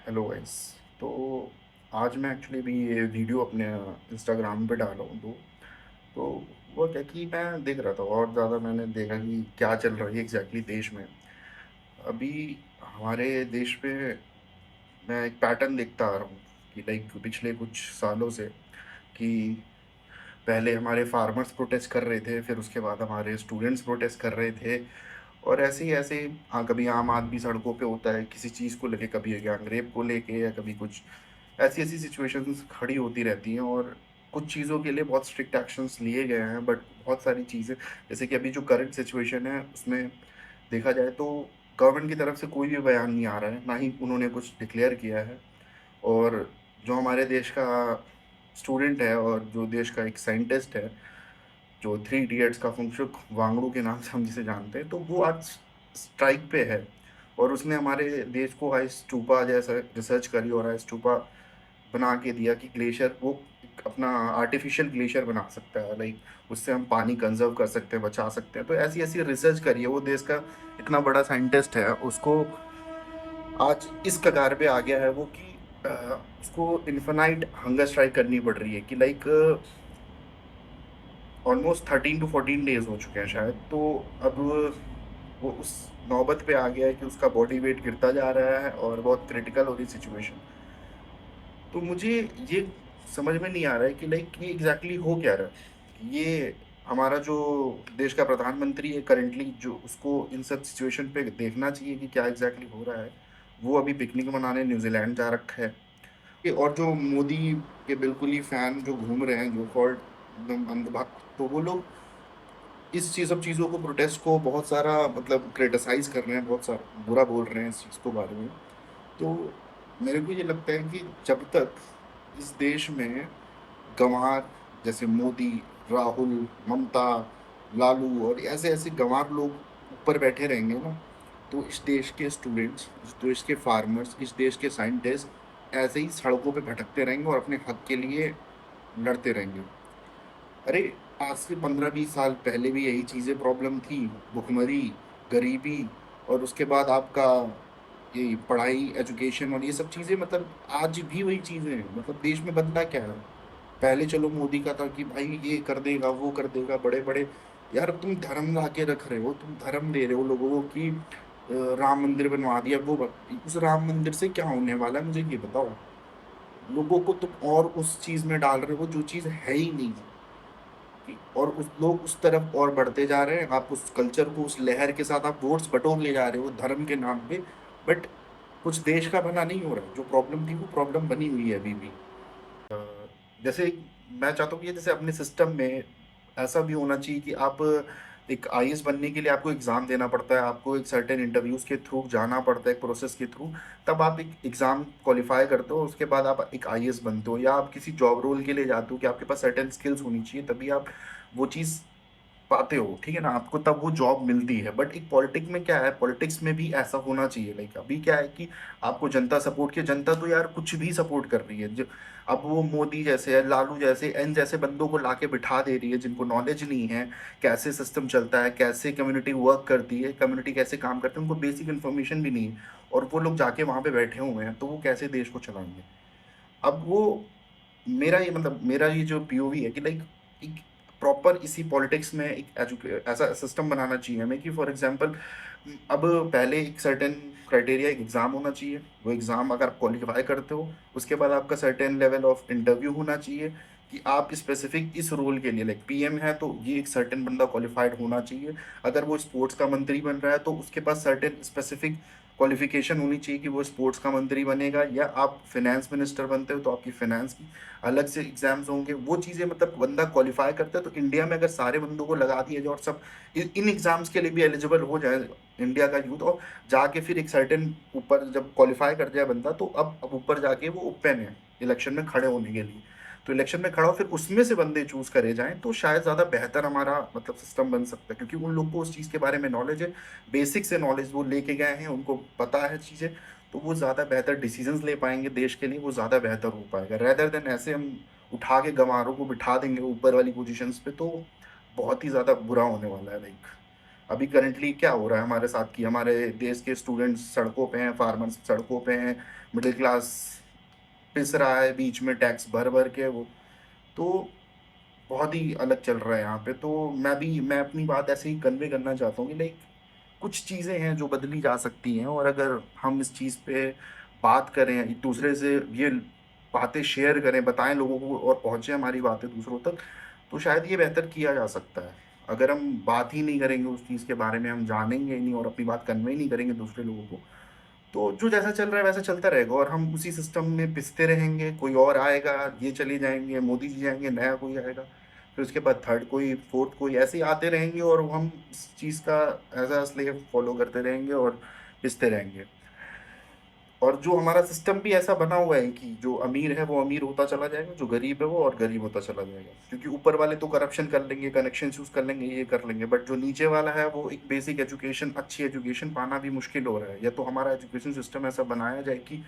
Hello guys. तो आज मैं एक्चुअली भी ये वीडियो अपने इंस्टाग्राम पे डाला हूँ। तो वो क्या कि मैं देख रहा था और ज़्यादा मैंने देखा कि क्या चल रहा है एग्जैक्टली देश में अभी। हमारे देश में मैं एक पैटर्न देखता आ रहा हूँ कि लाइक पिछले कुछ सालों से कि पहले हमारे फार्मर्स प्रोटेस्ट कर रहे थे, फिर उसके बाद हमारे स्टूडेंट्स प्रोटेस्ट कर रहे थे। और ऐसे ही हाँ, कभी आम आदमी सड़कों पे होता है किसी चीज़ को लेके, कभी गैंगरेप को लेके, या कभी कुछ ऐसी ऐसी सिचुएशंस खड़ी होती रहती हैं। और कुछ चीज़ों के लिए बहुत स्ट्रिक्ट एक्शंस लिए गए हैं, बट बहुत सारी चीज़ें जैसे कि अभी जो करंट सिचुएशन है उसमें देखा जाए तो गवर्नमेंट की तरफ से कोई भी बयान नहीं आ रहा है, ना ही उन्होंने कुछ डिक्लेयर किया है। और जो हमारे देश का स्टूडेंट है और जो देश का एक साइंटिस्ट है, जो थ्री इडियट्स का फुंगशुक वांगडू के नाम से हम जिसे जानते हैं, तो वो आज स्ट्राइक पे है। और उसने हमारे देश को हाई स्टूपा जैसा रिसर्च करी और हाई स्टूपा बना के दिया कि ग्लेशियर वो एक अपना आर्टिफिशियल ग्लेशियर बना सकता है। लाइक उससे हम पानी कंजर्व कर सकते हैं, बचा सकते हैं। तो ऐसी ऐसी रिसर्च करी है। वो देश का इतना बड़ा साइंटिस्ट है, उसको आज इस कगार पे आ गया है वो कि अ, उसको इन्फेनाइट हंगर स्ट्राइक करनी पड़ रही है कि लाइक ऑलमोस्ट 13 to 14 डेज हो चुके हैं शायद। तो अब वो उस नौबत पे आ गया है कि उसका बॉडी वेट गिरता जा रहा है और बहुत क्रिटिकल हो रही सिचुएशन। तो मुझे ये समझ में नहीं आ रहा है कि लाइक ये एग्जैक्टली हो क्या रहा है। ये हमारा जो देश का प्रधानमंत्री है करंटली, जो उसको इन सब सिचुएशन पे देखना चाहिए कि क्या एग्जैक्टली हो रहा है। वो अभी पिकनिक मनाने न्यूजीलैंड जा रखा है। और जो मोदी के बिल्कुल ही फैन जो घूम रहे हैं, जो कॉल्ड एकदम अंधभक्त, तो वो लोग इस चीज सब चीज़ों को, प्रोटेस्ट को बहुत सारा मतलब क्रिटिसाइज कर रहे हैं, बहुत सारा बुरा बोल रहे हैं इस चीज़ को बारे में। तो मेरे को ये लगता है कि जब तक इस देश में गंवार जैसे मोदी, राहुल, ममता, लालू और ऐसे ऐसे गंवार लोग ऊपर बैठे रहेंगे ना, तो इस देश के स्टूडेंट्स, इस देश के फार्मर्स, इस देश के साइंटिस्ट ऐसे ही सड़कों पे भटकते रहेंगे और अपने हक के लिए लड़ते रहेंगे। अरे, आज से 15-20 साल पहले भी यही चीजें प्रॉब्लम थी। भुखमरी, गरीबी, और उसके बाद आपका ये पढ़ाई, एजुकेशन और ये सब चीजें, मतलब आज भी वही चीजें हैं। मतलब देश में बदला क्या है? पहले चलो मोदी का था कि भाई ये कर देगा, वो कर देगा, बड़े बड़े। यार तुम धर्म ला के रख रहे हो, तुम धर्म दे रहे हो लोगों को कि राम मंदिर बनवा दिया। उस राम मंदिर से क्या होने वाला है मुझे ये बताओ। लोगों को तुम और उस चीज में डाल रहे हो जो चीज है ही नहीं। और उस लोग उस तरफ और बढ़ते जा रहे हैं। आप उस कल्चर को, उस लहर के साथ आप वोट्स बटोर ले जा रहे हो धर्म के नाम पे। बट कुछ देश का भला नहीं हो रहा है। जो प्रॉब्लम थी वो प्रॉब्लम बनी हुई है अभी भी। जैसे मैं चाहता हूँ कि जैसे अपने सिस्टम में ऐसा भी होना चाहिए कि आप एक आईएएस बनने के लिए आपको एग्ज़ाम देना पड़ता है, आपको एक सर्टेन इंटरव्यूज़ के थ्रू जाना पड़ता है, एक प्रोसेस के थ्रू। तब आप एक एग्ज़ाम क्वालिफाई करते हो, उसके बाद आप एक आईएएस बनते हो। या आप किसी जॉब रोल के लिए जाते हो कि आपके पास सर्टेन स्किल्स होनी चाहिए, तभी आप वो चीज़ पाते हो, ठीक है ना, आपको तब वो जॉब मिलती है। बट एक पॉलिटिक्स में क्या है, पॉलिटिक्स में भी ऐसा होना चाहिए। लाइक अभी क्या है कि आपको जनता सपोर्ट की, जनता तो यार कुछ भी सपोर्ट कर रही है। जो अब वो मोदी जैसे, लालू जैसे, एन जैसे बंदों को लाके बिठा दे रही है जिनको नॉलेज नहीं है कैसे सिस्टम चलता है, कैसे कम्युनिटी वर्क करती है, कम्युनिटी कैसे काम करती है, उनको बेसिक इन्फॉर्मेशन भी नहीं है। और वो लोग जाके वहां पे बैठे हुए हैं, तो वो कैसे देश को चलाएंगे? अब वो मेरा ये जो पीओवी है कि लाइक एक प्रॉपर इसी पॉलिटिक्स में एक ऐसा सिस्टम बनाना चाहिए हमें कि फॉर एग्जांपल अब पहले एक सर्टेन क्राइटेरिया, एक एग्जाम होना चाहिए। वो एग्जाम अगर आप क्वालिफाई करते हो, उसके बाद आपका सर्टेन लेवल ऑफ इंटरव्यू होना चाहिए कि आप स्पेसिफिक इस रोल के लिए, लाइक पीएम है तो ये एक सर्टेन बंदा क्वालिफाइड होना चाहिए। अगर वो स्पोर्ट्स का मंत्री बन रहा है तो उसके पास सर्टेन स्पेसिफिक क्वालिफिकेशन होनी चाहिए कि वो स्पोर्ट्स का मंत्री बनेगा। या आप फाइनेंस मिनिस्टर बनते हो तो आपकी फाइनेंस की अलग से एग्जाम्स होंगे। वो चीज़ें मतलब बंदा क्वालिफाई करता है। तो इंडिया में अगर सारे बंदों को लगा दिया जाए और सब इन एग्जाम्स के लिए भी एलिजिबल हो जाए इंडिया का यूथ, और जाके फिर एक सर्टेन ऊपर जब क्वालिफाई कर जाए बंदा, तो अब ऊपर जाके वो ओपन है इलेक्शन में खड़े होने के लिए। तो इलेक्शन में खड़ा हो, फिर उसमें से बंदे चूज करे जाएं, तो शायद ज़्यादा बेहतर हमारा मतलब सिस्टम बन सकता है, क्योंकि उन लोग को उस चीज़ के बारे में नॉलेज है। बेसिक से नॉलेज वो लेके गए हैं, उनको पता है चीज़ें। तो वो ज़्यादा बेहतर डिसीजंस ले पाएंगे देश के लिए, वो ज़्यादा बेहतर हो पाएगा। रेदर देन ऐसे हम उठा के गंवारों को बिठा देंगे ऊपर वाली पोजीशंस पे, तो बहुत ही ज़्यादा बुरा होने वाला है। लाइक अभी करंटली क्या हो रहा है हमारे साथ कि हमारे देश के स्टूडेंट्स सड़कों पे हैं, फार्मर्स सड़कों पे हैं, मिडिल क्लास पिस रहा है बीच में टैक्स भर-भर के वो। तो बहुत ही अलग चल रहा है यहाँ पे। तो मैं अपनी बात ऐसे ही कन्वे करना चाहता हूँ कि लाइक कुछ चीज़ें हैं जो बदली जा सकती हैं, और अगर हम इस चीज़ पे बात करें, एक दूसरे से ये बातें शेयर करें, बताएं लोगों को और पहुंचे हमारी बातें दूसरों तक, तो शायद ये बेहतर किया जा सकता है। अगर हम बात ही नहीं करेंगे उस चीज़ के बारे में, हम जानेंगे ही नहीं और अपनी बात कन्वे नहीं करेंगे दूसरे लोगों को, तो जो जैसा चल रहा है वैसा चलता रहेगा और हम उसी सिस्टम में पिसते रहेंगे। कोई और आएगा, ये चले जाएंगे, मोदी जी जाएंगे, नया कोई आएगा, फिर उसके बाद थर्ड कोई, फोर्थ कोई, ऐसे ही आते रहेंगे और हम इस चीज़ का एज अ स्लेव फॉलो करते रहेंगे और पिसते रहेंगे। और जो हमारा सिस्टम भी ऐसा बना हुआ है कि जो अमीर है वो अमीर होता चला जाएगा, जो गरीब है वो और गरीब होता चला जाएगा, क्योंकि ऊपर वाले तो करप्शन कर लेंगे, कनेक्शन यूज कर लेंगे, ये कर लेंगे, बट जो नीचे वाला है वो एक बेसिक एजुकेशन, अच्छी एजुकेशन पाना भी मुश्किल हो रहा है। या तो हमारा एजुकेशन सिस्टम ऐसा बनाया जाए कि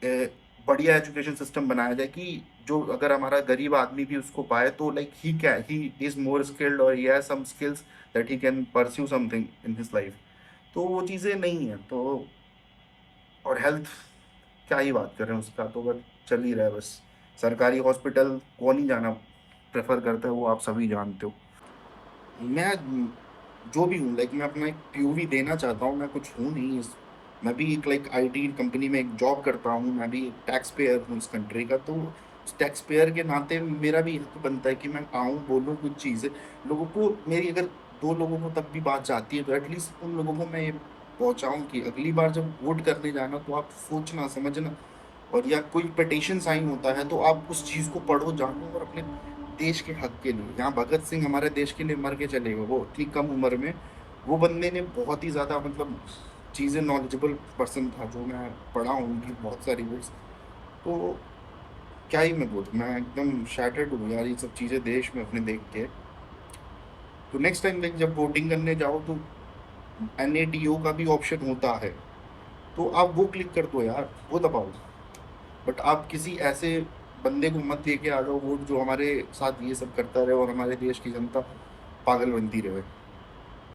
ए, बढ़िया एजुकेशन सिस्टम बनाया जाए कि जो अगर हमारा गरीब आदमी भी उसको पाए तो like he is more skilled और he has some skills that he can pursue something in his life. तो वो चीज़ें नहीं है तो। और हेल्थ, क्या ही बात करें उसका, तो बस चल ही रहा है बस। सरकारी हॉस्पिटल कौन ही जाना प्रेफर करता है, वो आप सभी जानते हो। मैं जो भी हूँ लाइक, मैं अपना एक पीओवी देना चाहता हूँ, मैं कुछ हूँ नहीं मैं भी एक लाइक आईटी कंपनी में एक जॉब करता हूँ, मैं भी टैक्स पेयर हूँ इस कंट्री का। तो उस टैक्स पेयर के नाते मेरा भी हक बनता है कि मैं आऊँ, बोलूँ कुछ चीज़ें लोगों को। मेरी अगर दो लोगों को तक भी बात जाती है तो एटलीस्ट उन लोगों को मैं ये पहुँचाऊँ कि अगली बार जब वोट करने जाना तो आप सोचना समझना, और या कोई पिटीशन साइन होता है तो आप उस चीज़ को पढ़ो, जानो और अपने देश के हक के लिए। यहाँ भगत सिंह हमारे देश के लिए मर के चले गए, वो इतनी कम उम्र में। वो बंदे ने बहुत ही ज़्यादा मतलब चीज़ें, नॉलेजेबल पर्सन था, जो मैं पढ़ा हूँ उनकी बहुत सारी बुक्स। तो क्या ही मैं बोलूँ, मैं एकदम शैटर्ड हूँ यार ये सब चीज़ें देश में अपने देख के। तो नेक्स्ट टाइम लाइक जब वोटिंग करने जाओ तो NATO का भी ऑप्शन होता है, तो आप वो क्लिक कर दो यार, वो दबाओ। बट आप किसी ऐसे बंदे को मत दे के आ जाओ वोट जो हमारे साथ ये सब करता रहे और हमारे देश की जनता पागल बनती रहे।